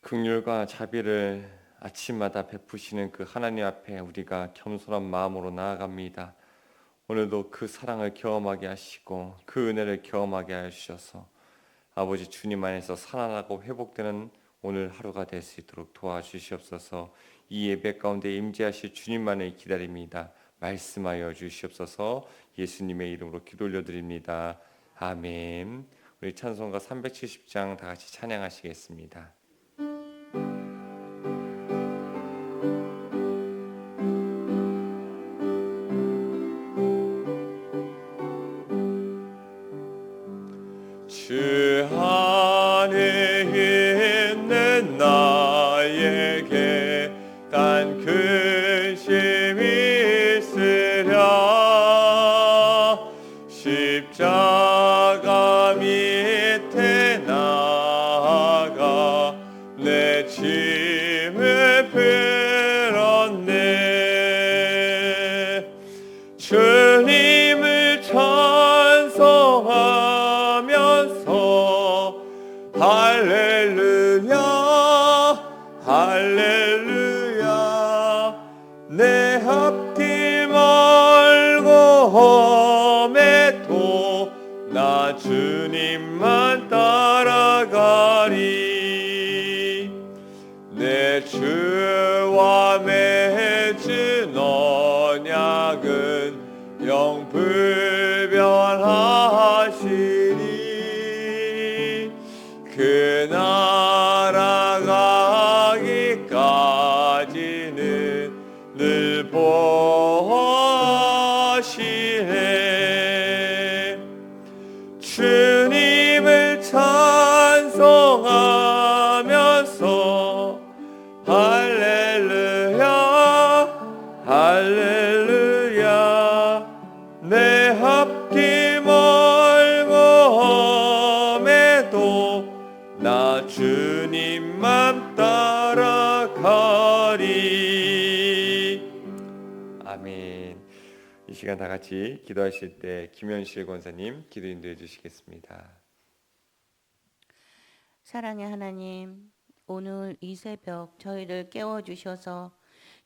긍휼과 자비를 아침마다 베푸시는 그 하나님 앞에 우리가 겸손한 마음으로 나아갑니다. 오늘도 그 사랑을 경험하게 하시고 그 은혜를 경험하게 하셔서 아버지 주님 안에서 살아나고 회복되는 오늘 하루가 될 수 있도록 도와주시옵소서. 이 예배 가운데 임재하실 주님만을 기다립니다. 말씀하여 주시옵소서. 예수님의 이름으로 기도 올려드립니다. 아멘. 우리 찬송가 370장 다 같이 찬양하시겠습니다. 주 안에 있는 나에게 단 근심이 있으랴. 십자가 밑에 나아가 내 짐을 풀었네. 주님을 찬송하면서 할렐루야 할렐루야. 내 앞길 멀고 험해도 나 주님만 따라가리. 내 주와 맺은 언약은 영불변하시리. 그 나라 가기까지는 늘 보시네. 주님을 찬송하면서 할렐루야 할렐루야. 내 앞길 멀고 험해도 나 주님만 따라가리. 아멘. 이 시간 다 같이 기도하실 때 김현실 권사님 기도 인도해 주시겠습니다. 사랑의 하나님, 오늘 이 새벽 저희를 깨워주셔서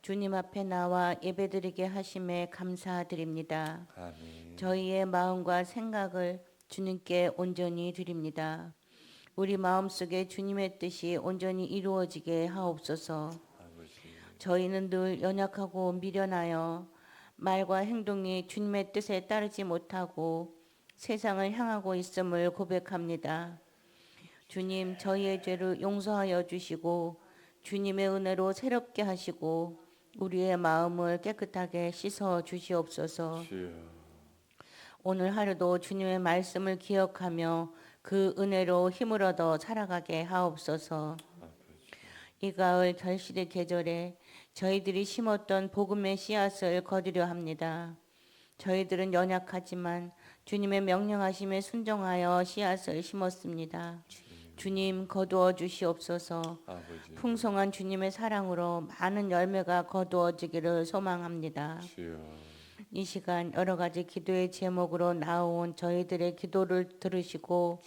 주님 앞에 나와 예배드리게 하심에 감사드립니다. 아멘. 저희의 마음과 생각을 주님께 온전히 드립니다. 우리 마음속에 주님의 뜻이 온전히 이루어지게 하옵소서. 아버지. 저희는 늘 연약하고 미련하여 말과 행동이 주님의 뜻에 따르지 못하고 세상을 향하고 있음을 고백합니다. 주님, 저희의 죄를 용서하여 주시고 주님의 은혜로 새롭게 하시고 우리의 마음을 깨끗하게 씻어 주시옵소서. 주여. 오늘 하루도 주님의 말씀을 기억하며 그 은혜로 힘을 얻어 살아가게 하옵소서. 이 가을 결실의 계절에 저희들이 심었던 복음의 씨앗을 거두려 합니다. 저희들은 연약하지만 주님의 명령하심에 순종하여 씨앗을 심었습니다. 주님 거두어 주시옵소서. 아버지. 풍성한 주님의 사랑으로 많은 열매가 거두어지기를 소망합니다. 주여. 이 시간 여러 가지 기도의 제목으로 나온 저희들의 기도를 들으시고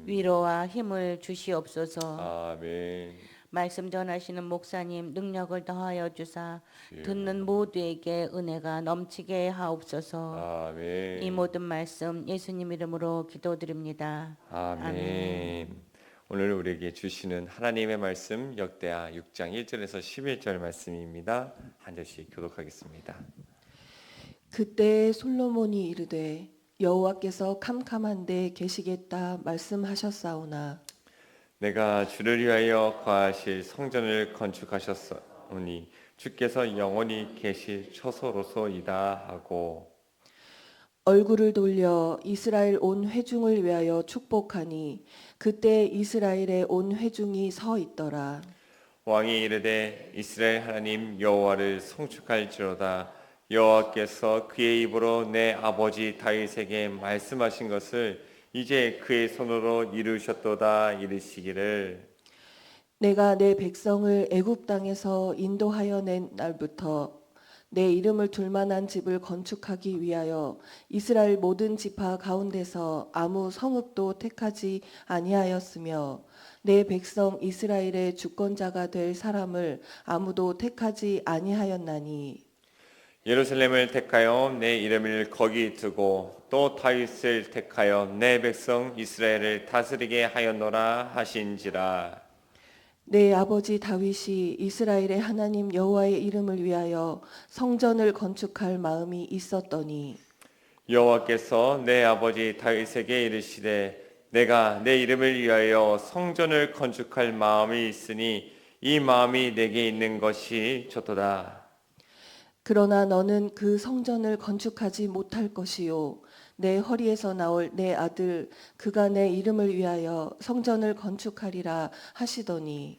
위로와 힘을 주시옵소서. 아멘. 말씀 전하시는 목사님 능력을 더하여 주사 주여. 듣는 모두에게 은혜가 넘치게 하옵소서. 아멘. 이 모든 말씀 예수님 이름으로 기도드립니다. 아멘. 오늘 우리에게 주시는 하나님의 말씀 역대하 6장 1절에서 11절 말씀입니다. 한 절씩 교독하겠습니다. 그때 솔로몬이 이르되 여호와께서 캄캄한데 계시겠다 말씀하셨사오나 내가 주를 위하여 거하실 성전을 건축하셨으니 주께서 영원히 계실 처소로소이다 하고 얼굴을 돌려 이스라엘 온 회중을 위하여 축복하니 그때 이스라엘의 온 회중이 서 있더라. 왕이 이르되 이스라엘 하나님 여호와를 송축할지로다. 여호와께서 그의 입으로 내 아버지 다윗에게 말씀하신 것을 이제 그의 손으로 이루셨도다 이르시기를 내가 내 백성을 애굽 땅에서 인도하여 낸 날부터 내 이름을 둘 만한 집을 건축하기 위하여 이스라엘 모든 지파 가운데서 아무 성읍도 택하지 아니하였으며 내 백성 이스라엘의 주권자가 될 사람을 아무도 택하지 아니하였나니 예루살렘을 택하여 내 이름을 거기 두고 또 다윗을 택하여 내 백성 이스라엘을 다스리게 하였노라 하신지라. 내 아버지 다윗이 이스라엘의 하나님 여호와의 이름을 위하여 성전을 건축할 마음이 있었더니 여호와께서 내 아버지 다윗에게 이르시되 내가 내 이름을 위하여 성전을 건축할 마음이 있으니 이 마음이 내게 있는 것이 좋도다. 그러나 너는 그 성전을 건축하지 못할 것이요 내 허리에서 나올 내 아들 그가 내 이름을 위하여 성전을 건축하리라 하시더니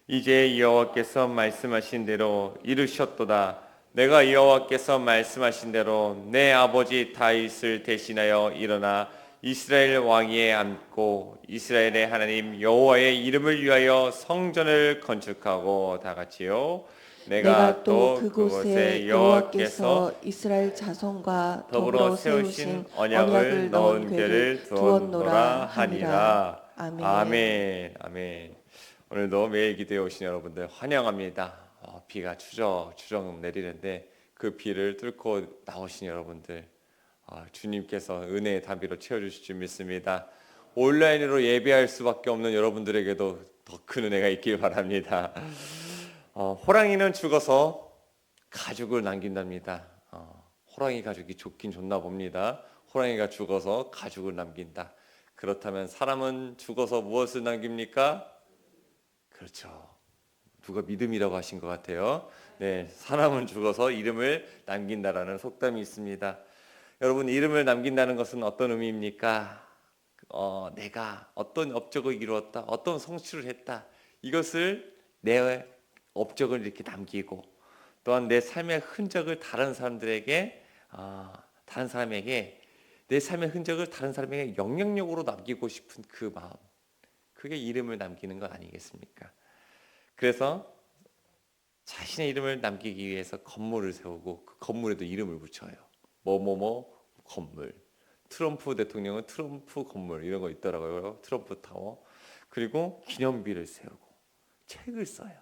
이제 여호와께서 말씀하신 대로 이르셨도다. 내가 여호와께서 말씀하신 대로 내 아버지 다윗을 대신하여 일어나 이스라엘 왕위에 앉고 이스라엘의 하나님 여호와의 이름을 위하여 성전을 건축하고 다 같이요. 내가 또 그곳에 여호와께서 이스라엘 자손과 더불어 세우신 언약을 넣은 궤를 두었노라 하니라. 아멘. 아멘. 아멘. 오늘도 매일 기도에 오신 여러분들 환영합니다. 비가 추적추적 내리는데 그 비를 뚫고 나오신 여러분들 주님께서 은혜의 담비로 채워주실 줄 믿습니다. 온라인으로 예배할 수밖에 없는 여러분들에게도 더 큰 은혜가 있길 바랍니다. 호랑이는 죽어서 가죽을 남긴답니다. 호랑이 가죽이 좋긴 좋나 봅니다. 호랑이가 죽어서 가죽을 남긴다. 그렇다면 사람은 죽어서 무엇을 남깁니까? 그렇죠. 누가 믿음이라고 하신 것 같아요. 네, 사람은 죽어서 이름을 남긴다라는 속담이 있습니다. 여러분, 이름을 남긴다는 것은 어떤 의미입니까? 내가 어떤 업적을 이루었다, 어떤 성취를 했다. 이것을 내 업적을 이렇게 남기고 또한 내 삶의 흔적을 다른 사람에게 내 삶의 흔적을 다른 사람에게 영향력으로 남기고 싶은 그 마음, 그게 이름을 남기는 것 아니겠습니까? 그래서 자신의 이름을 남기기 위해서 건물을 세우고 그 건물에도 이름을 붙여요. 뭐뭐뭐 건물. 트럼프 대통령은 트럼프 건물 이런 거 있더라고요. 트럼프 타워. 그리고 기념비를 세우고 책을 써요.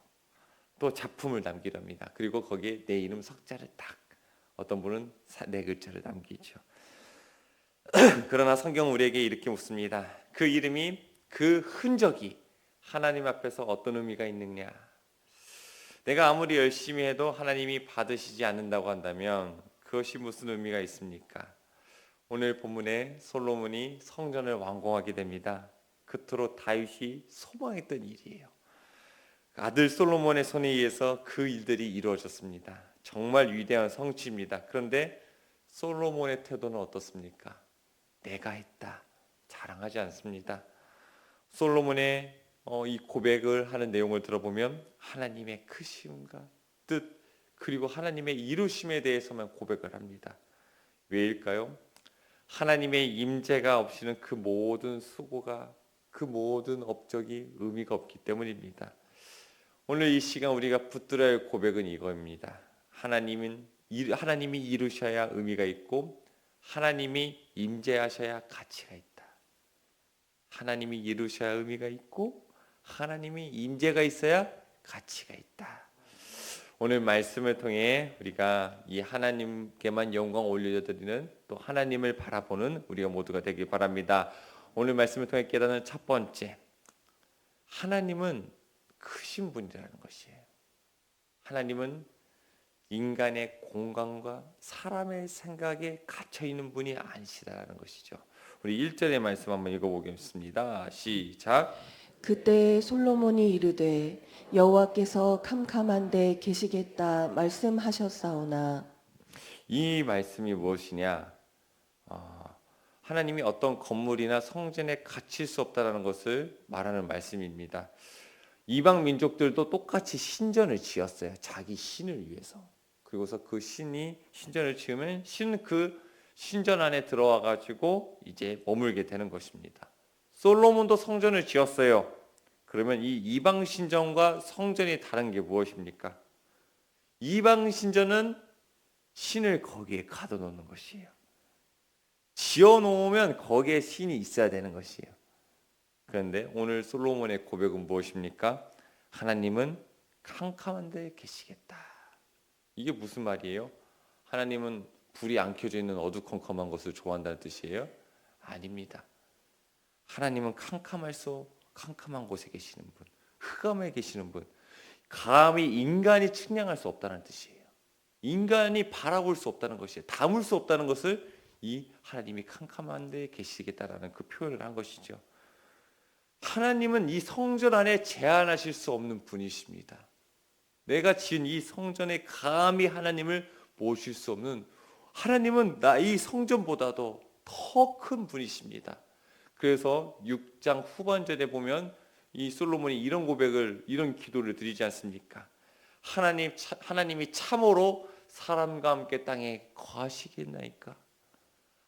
또 작품을 남기랍니다. 그리고 거기에 내 이름 석자를 딱, 어떤 분은 네 글자를 남기죠. 그러나 성경은 우리에게 이렇게 묻습니다. 그 이름이, 그 흔적이 하나님 앞에서 어떤 의미가 있느냐? 내가 아무리 열심히 해도 하나님이 받으시지 않는다고 한다면 그것이 무슨 의미가 있습니까? 오늘 본문에 솔로몬이 성전을 완공하게 됩니다. 그토록 다윗이 소망했던 일이에요. 아들 솔로몬의 손에 의해서 그 일들이 이루어졌습니다. 정말 위대한 성취입니다. 그런데 솔로몬의 태도는 어떻습니까? 내가 했다, 자랑하지 않습니다. 솔로몬의 이 고백을 하는 내용을 들어보면 하나님의 크심과 뜻, 그리고 하나님의 이루심에 대해서만 고백을 합니다. 왜일까요? 하나님의 임재가 없이는 그 모든 수고가, 그 모든 업적이 의미가 없기 때문입니다. 오늘 이 시간 우리가 붙들어야 할 고백은 이겁니다. 하나님이 이루셔야 의미가 있고 하나님이 임재하셔야 가치가 있다. 하나님이 이루셔야 의미가 있고 하나님이 임재가 있어야 가치가 있다. 오늘 말씀을 통해 우리가 이 하나님께만 영광 올려드리는, 또 하나님을 바라보는 우리가 모두가 되길 바랍니다. 오늘 말씀을 통해 깨닫는 첫 번째, 하나님은 크신 분이라는 것이에요. 하나님은 인간의 공간과 사람의 생각에 갇혀있는 분이 아니시다라는 것이죠. 우리 1절의 말씀 한번 읽어보겠습니다. 시작. 그때 솔로몬이 이르되 여호와께서 캄캄한 데 계시겠다 말씀하셨사오나. 이 말씀이 무엇이냐? 하나님이 어떤 건물이나 성전에 갇힐 수 없다는 것을 말하는 말씀입니다. 이방 민족들도 똑같이 신전을 지었어요. 자기 신을 위해서. 그리고서 그 신이 신전을 지으면 신은 그 신전 안에 들어와 가지고 이제 머물게 되는 것입니다. 솔로몬도 성전을 지었어요. 그러면 이 이방 신전과 성전이 다른 게 무엇입니까? 이방 신전은 신을 거기에 가둬놓는 것이에요. 지어놓으면 거기에 신이 있어야 되는 것이에요. 그런데 오늘 솔로몬의 고백은 무엇입니까? 하나님은 캄캄한 데 계시겠다. 이게 무슨 말이에요? 하나님은 불이 안 켜져 있는 어두컴컴한 것을 좋아한다는 뜻이에요? 아닙니다. 하나님은 캄캄한 곳에 계시는 분, 흑암에 계시는 분, 감히 인간이 측량할 수 없다는 뜻이에요. 인간이 바라볼 수 없다는 것이에요. 담을 수 없다는 것을 이 하나님이 캄캄한 데 계시겠다라는 그 표현을 한 것이죠. 하나님은 이 성전 안에 제한하실 수 없는 분이십니다. 내가 지은 이 성전에 감히 하나님을 모실 수 없는, 하나님은 이 성전보다도 더 큰 분이십니다. 그래서 6장 후반절에 보면 이 솔로몬이 이런 고백을, 이런 기도를 드리지 않습니까? 하나님이 참으로 사람과 함께 땅에 거하시겠나이까?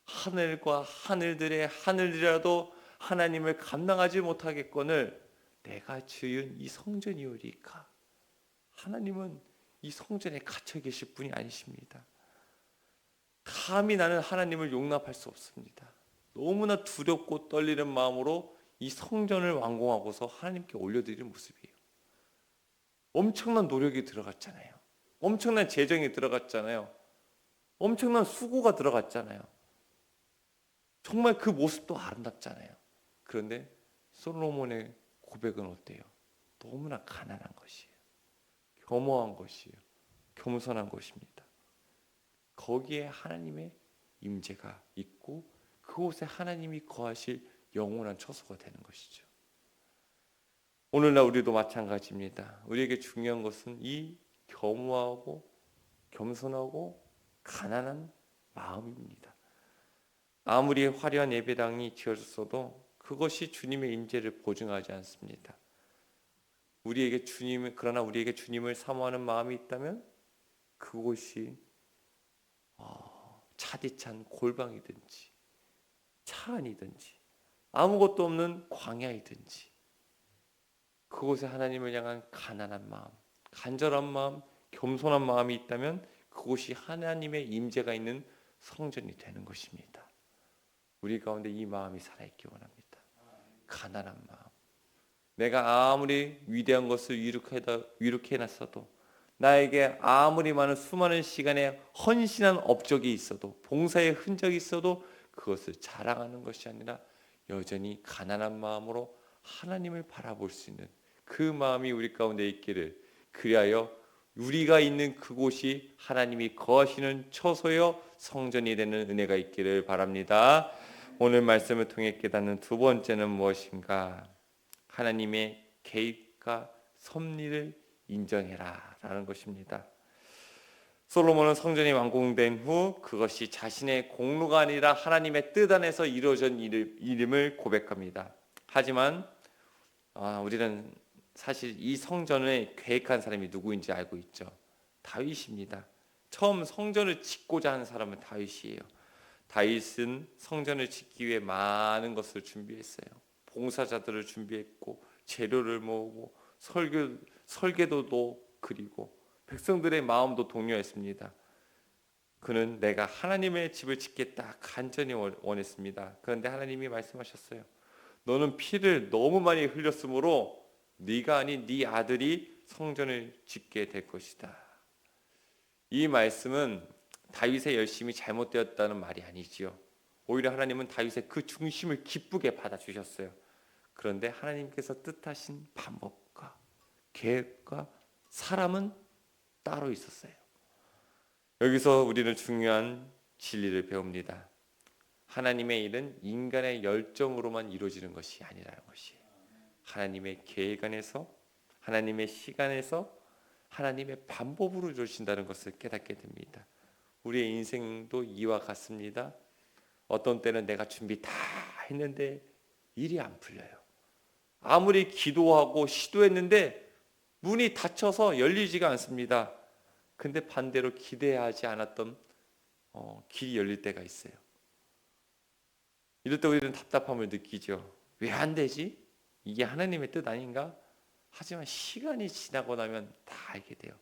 하늘과 하늘들이라도 하나님을 감당하지 못하겠거늘 내가 지은 이 성전이오리까? 하나님은 이 성전에 갇혀 계실 분이 아니십니다. 감히 나는 하나님을 용납할 수 없습니다. 너무나 두렵고 떨리는 마음으로 이 성전을 완공하고서 하나님께 올려드리는 모습이에요. 엄청난 노력이 들어갔잖아요. 엄청난 재정이 들어갔잖아요. 엄청난 수고가 들어갔잖아요. 정말 그 모습도 아름답잖아요. 그런데 솔로몬의 고백은 어때요? 너무나 가난한 것이에요. 겸허한 것이에요. 겸손한 것입니다. 거기에 하나님의 임재가 있고 그곳에 하나님이 거하실 영원한 처소가 되는 것이죠. 오늘날 우리도 마찬가지입니다. 우리에게 중요한 것은 이 겸허하고 겸손하고 가난한 마음입니다. 아무리 화려한 예배당이 지어졌어도 그것이 주님의 임재를 보증하지 않습니다. 그러나 우리에게 주님을 사모하는 마음이 있다면 그곳이 차디찬 골방이든지 차 안이든지 아무것도 없는 광야이든지 그곳에 하나님을 향한 가난한 마음, 간절한 마음, 겸손한 마음이 있다면 그곳이 하나님의 임재가 있는 성전이 되는 것입니다. 우리 가운데 이 마음이 살아있기 원합니다. 가난한 마음. 내가 아무리 위대한 것을 이룩해놨어도 나에게 아무리 많은 수많은 시간에 헌신한 업적이 있어도 봉사의 흔적이 있어도 그것을 자랑하는 것이 아니라 여전히 가난한 마음으로 하나님을 바라볼 수 있는 그 마음이 우리 가운데 있기를, 그리하여 우리가 있는 그곳이 하나님이 거하시는 처소여 성전이 되는 은혜가 있기를 바랍니다. 오늘 말씀을 통해 깨닫는 두 번째는 무엇인가? 하나님의 개입과 섭리를 인정해라 라는 것입니다. 솔로몬은 성전이 완공된 후 그것이 자신의 공로가 아니라 하나님의 뜻 안에서 이루어진 일임을 고백합니다. 하지만 우리는 사실 이 성전을 계획한 사람이 누구인지 알고 있죠. 다윗입니다. 처음 성전을 짓고자 한 사람은 다윗이에요. 다윗은 성전을 짓기 위해 많은 것을 준비했어요. 봉사자들을 준비했고 재료를 모으고 설계도도 그리고 백성들의 마음도 독려했습니다. 그는 내가 하나님의 집을 짓겠다 간절히 원했습니다. 그런데 하나님이 말씀하셨어요. 너는 피를 너무 많이 흘렸으므로 네가 아닌 네 아들이 성전을 짓게 될 것이다. 이 말씀은 다윗의 열심이 잘못되었다는 말이 아니지요. 오히려 하나님은 다윗의 그 중심을 기쁘게 받아주셨어요. 그런데 하나님께서 뜻하신 방법과 계획과 사람은 따로 있었어요. 여기서 우리는 중요한 진리를 배웁니다. 하나님의 일은 인간의 열정으로만 이루어지는 것이 아니라는 것이에요. 하나님의 계획 안에서, 하나님의 시간에서, 하나님의 방법으로 이루어진다는 것을 깨닫게 됩니다. 우리의 인생도 이와 같습니다. 어떤 때는 내가 준비 다 했는데 일이 안 풀려요. 아무리 기도하고 시도했는데 문이 닫혀서 열리지가 않습니다. 근데 반대로 기대하지 않았던 길이 열릴 때가 있어요. 이럴 때 우리는 답답함을 느끼죠. 왜 안 되지? 이게 하나님의 뜻 아닌가? 하지만 시간이 지나고 나면 다 알게 돼요.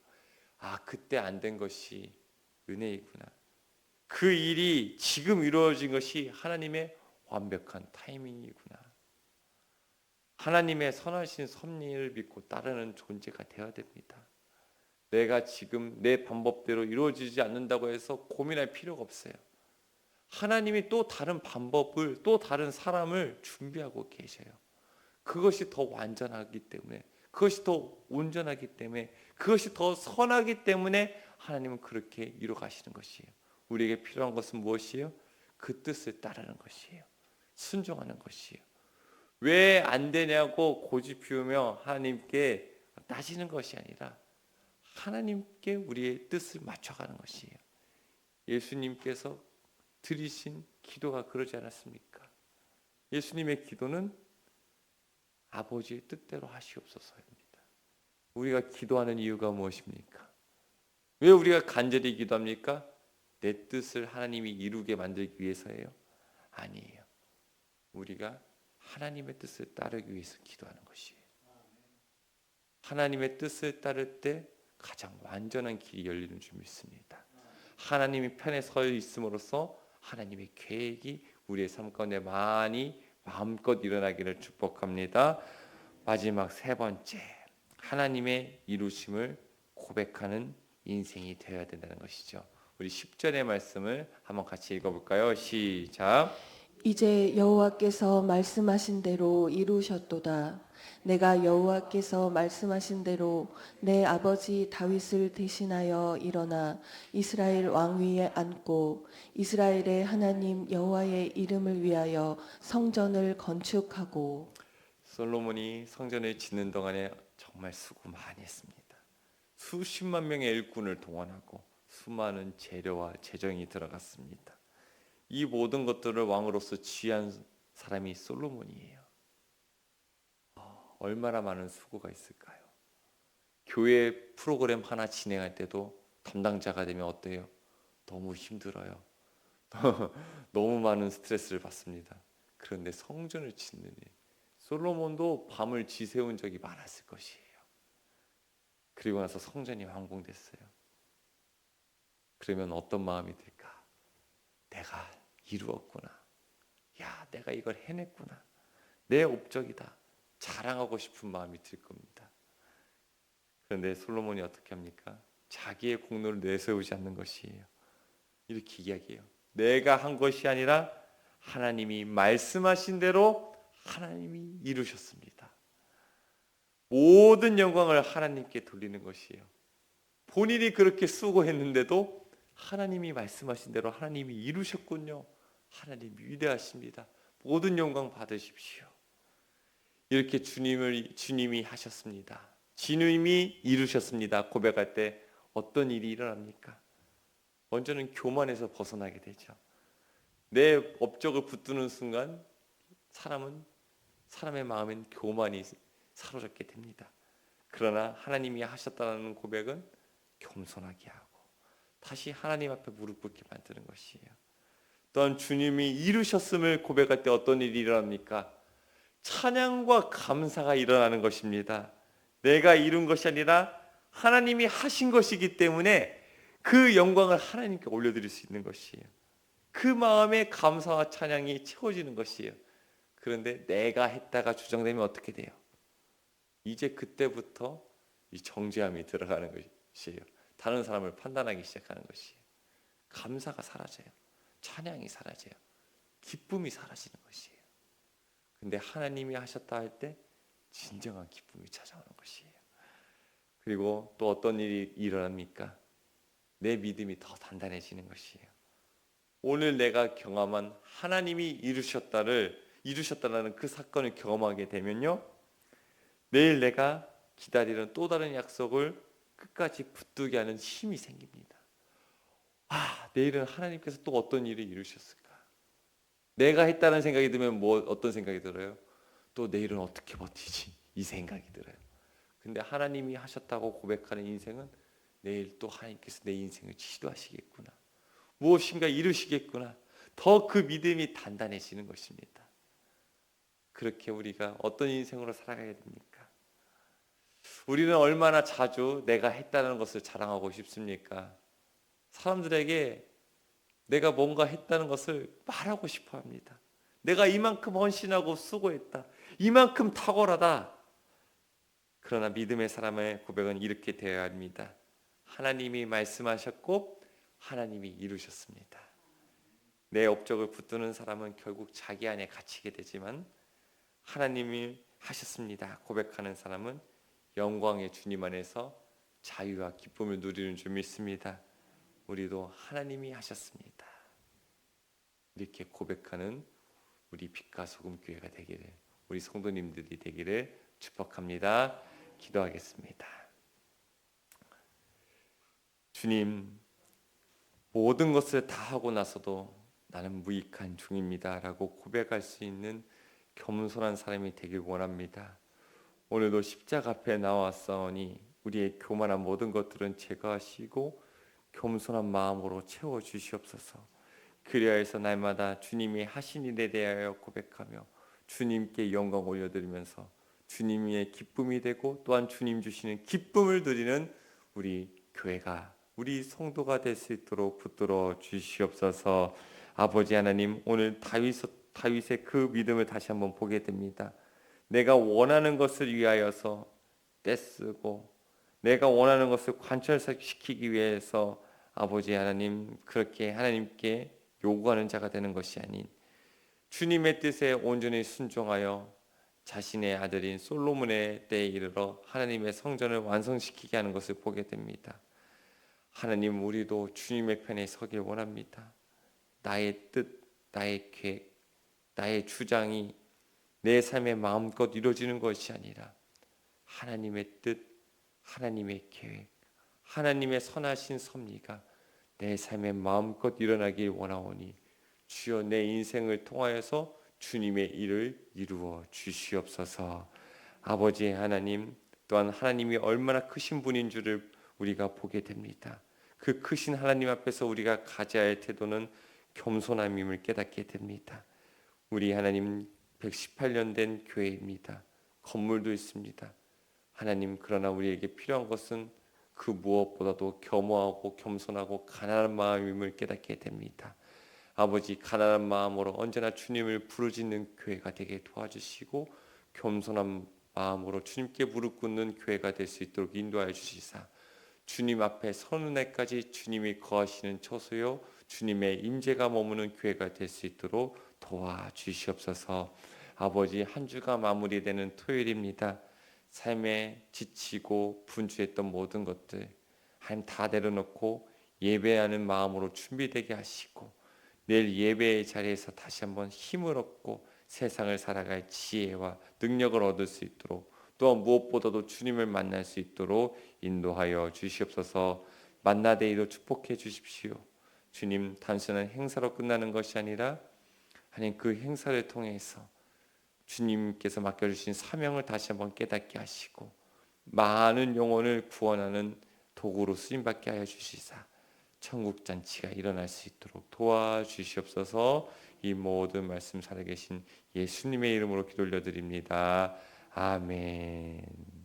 그때 안 된 것이 은혜이구나. 그 일이 지금 이루어진 것이 하나님의 완벽한 타이밍이구나. 하나님의 선하신 섭리를 믿고 따르는 존재가 되어야 됩니다. 내가 지금 내 방법대로 이루어지지 않는다고 해서 고민할 필요가 없어요. 하나님이 또 다른 방법을, 또 다른 사람을 준비하고 계셔요. 그것이 더 완전하기 때문에, 그것이 더 온전하기 때문에, 그것이 더 선하기 때문에 하나님은 그렇게 이루어 가시는 것이에요. 우리에게 필요한 것은 무엇이에요? 그 뜻을 따르는 것이에요. 순종하는 것이에요. 왜 안 되냐고 고집 피우며 하나님께 따지는 것이 아니라 하나님께 우리의 뜻을 맞춰가는 것이에요. 예수님께서 드리신 기도가 그러지 않았습니까? 예수님의 기도는 아버지의 뜻대로 하시옵소서입니다. 우리가 기도하는 이유가 무엇입니까? 왜 우리가 간절히 기도합니까? 내 뜻을 하나님이 이루게 만들기 위해서예요? 아니에요. 우리가 하나님의 뜻을 따르기 위해서 기도하는 것이에요. 하나님의 뜻을 따를 때 가장 완전한 길이 열리는 줄 믿습니다. 하나님이 편에 서 있음으로써 하나님의 계획이 우리의 삶 가운데 많이 마음껏 일어나기를 축복합니다. 마지막 세 번째, 하나님의 이루심을 고백하는 인생이 되어야 된다는 것이죠. 우리 10절의 말씀을 한번 같이 읽어볼까요? 시작. 이제 여호와께서 말씀하신 대로 이루셨도다. 내가 여호와께서 말씀하신 대로 내 아버지 다윗을 대신하여 일어나 이스라엘 왕위에 앉고 이스라엘의 하나님 여호와의 이름을 위하여 성전을 건축하고. 솔로몬이 성전을 짓는 동안에 정말 수고 많이 했습니다. 수십만 명의 일꾼을 동원하고 수많은 재료와 재정이 들어갔습니다. 이 모든 것들을 왕으로서 지휘한 사람이 솔로몬이에요. 얼마나 많은 수고가 있을까요? 교회 프로그램 하나 진행할 때도 담당자가 되면 어때요? 너무 힘들어요. 너무 많은 스트레스를 받습니다. 그런데 성전을 짓는 일, 솔로몬도 밤을 지새운 적이 많았을 것이에요. 그리고 나서 성전이 완공됐어요. 그러면 어떤 마음이 들까? 내가 이루었구나. 야, 내가 이걸 해냈구나. 내 업적이다. 자랑하고 싶은 마음이 들 겁니다. 그런데 솔로몬이 어떻게 합니까? 자기의 공로를 내세우지 않는 것이에요. 이렇게 이야기해요. 내가 한 것이 아니라 하나님이 말씀하신 대로 하나님이 이루셨습니다. 모든 영광을 하나님께 돌리는 것이에요. 본인이 그렇게 수고했는데도 하나님이 말씀하신 대로 하나님이 이루셨군요. 하나님 위대하십니다. 모든 영광 받으십시오. 이렇게 주님이 하셨습니다. 주님이 이루셨습니다. 고백할 때 어떤 일이 일어납니까? 먼저는 교만에서 벗어나게 되죠. 내 업적을 붙드는 순간 사람의 마음엔 교만이 사로잡게 됩니다. 그러나 하나님이 하셨다는 고백은 겸손하게 하고 다시 하나님 앞에 무릎 꿇게 만드는 것이에요. 또한 주님이 이루셨음을 고백할 때 어떤 일이 일어납니까? 찬양과 감사가 일어나는 것입니다. 내가 이룬 것이 아니라 하나님이 하신 것이기 때문에 그 영광을 하나님께 올려드릴 수 있는 것이에요. 그 마음에 감사와 찬양이 채워지는 것이에요. 그런데 내가 했다가 주장되면 어떻게 돼요? 이제 그때부터 이 정죄함이 들어가는 것이에요. 다른 사람을 판단하기 시작하는 것이에요. 감사가 사라져요. 찬양이 사라져요. 기쁨이 사라지는 것이에요. 근데 하나님이 하셨다 할 때 진정한 기쁨이 찾아오는 것이에요. 그리고 또 어떤 일이 일어납니까? 내 믿음이 더 단단해지는 것이에요. 오늘 내가 경험한 하나님이 이루셨다는 그 사건을 경험하게 되면요, 내일 내가 기다리는 또 다른 약속을 끝까지 붙들게 하는 힘이 생깁니다. 내일은 하나님께서 또 어떤 일을 이루셨을까? 내가 했다는 생각이 들면 어떤 생각이 들어요? 또 내일은 어떻게 버티지? 이 생각이 들어요. 근데 하나님이 하셨다고 고백하는 인생은 내일 또 하나님께서 내 인생을 지도하시겠구나. 무엇인가 이루시겠구나. 더 그 믿음이 단단해지는 것입니다. 그렇게 우리가 어떤 인생으로 살아가야 됩니까? 우리는 얼마나 자주 내가 했다는 것을 자랑하고 싶습니까? 사람들에게 내가 뭔가 했다는 것을 말하고 싶어 합니다. 내가 이만큼 헌신하고 수고했다. 이만큼 탁월하다. 그러나 믿음의 사람의 고백은 이렇게 되어야 합니다. 하나님이 말씀하셨고 하나님이 이루셨습니다. 내 업적을 붙드는 사람은 결국 자기 안에 갇히게 되지만 하나님이 하셨습니다 고백하는 사람은 영광의 주님 안에서 자유와 기쁨을 누리는 줄 믿습니다. 우리도 하나님이 하셨습니다. 이렇게 고백하는 우리 빛과 소금 교회가 되기를, 우리 성도님들이 되기를 축복합니다. 기도하겠습니다. 주님, 모든 것을 다 하고 나서도 나는 무익한 종입니다 라고 고백할 수 있는 겸손한 사람이 되길 원합니다. 오늘도 십자가 앞에 나왔사오니 우리의 교만한 모든 것들은 제거하시고 겸손한 마음으로 채워주시옵소서. 그리하여서 날마다 주님이 하신 일에 대하여 고백하며 주님께 영광 올려드리면서 주님의 기쁨이 되고 또한 주님 주시는 기쁨을 누리는 우리 교회가, 우리 성도가 될 수 있도록 붙들어 주시옵소서. 아버지 하나님, 오늘 다윗의 그 믿음을 다시 한번 보게 됩니다. 내가 원하는 것을 위하여서 떼쓰고 내가 원하는 것을 관철시키기 위해서 아버지 하나님 그렇게 하나님께 요구하는 자가 되는 것이 아닌 주님의 뜻에 온전히 순종하여 자신의 아들인 솔로몬의 때에 이르러 하나님의 성전을 완성시키게 하는 것을 보게 됩니다. 하나님, 우리도 주님의 편에 서길 원합니다. 나의 뜻, 나의 계획, 나의 주장이 내 삶에 마음껏 이루어지는 것이 아니라 하나님의 뜻, 하나님의 계획, 하나님의 선하신 섭리가 내 삶에 마음껏 일어나길 원하오니 주여 내 인생을 통하여서 주님의 일을 이루어 주시옵소서. 아버지 하나님, 또한 하나님이 얼마나 크신 분인 줄을 우리가 보게 됩니다. 그 크신 하나님 앞에서 우리가 가져야 할 태도는 겸손함임을 깨닫게 됩니다. 우리 하나님 118년 된 교회입니다. 건물도 있습니다. 하나님, 그러나 우리에게 필요한 것은 그 무엇보다도 겸허하고 겸손하고 가난한 마음임을 깨닫게 됩니다. 아버지, 가난한 마음으로 언제나 주님을 부르짖는 교회가 되게 도와주시고 겸손한 마음으로 주님께 무릎 꿇는 교회가 될 수 있도록 인도하여 주시사 주님 앞에 서는 날까지 주님이 거하시는 처소요 주님의 임재가 머무는 교회가 될 수 있도록 도와주시옵소서. 아버지, 한 주가 마무리되는 토요일입니다. 삶에 지치고 분주했던 모든 것들 하나님 다 내려놓고 예배하는 마음으로 준비되게 하시고 내일 예배의 자리에서 다시 한번 힘을 얻고 세상을 살아갈 지혜와 능력을 얻을 수 있도록, 또한 무엇보다도 주님을 만날 수 있도록 인도하여 주시옵소서. 만나데이도 축복해 주십시오. 주님, 단순한 행사로 끝나는 것이 아니라 하나님 그 행사를 통해서 주님께서 맡겨주신 사명을 다시 한번 깨닫게 하시고 많은 영혼을 구원하는 도구로 쓰임받게 하여 주시사 천국잔치가 일어날 수 있도록 도와주시옵소서. 이 모든 말씀 살아계신 예수님의 이름으로 기도 올려드립니다. 아멘.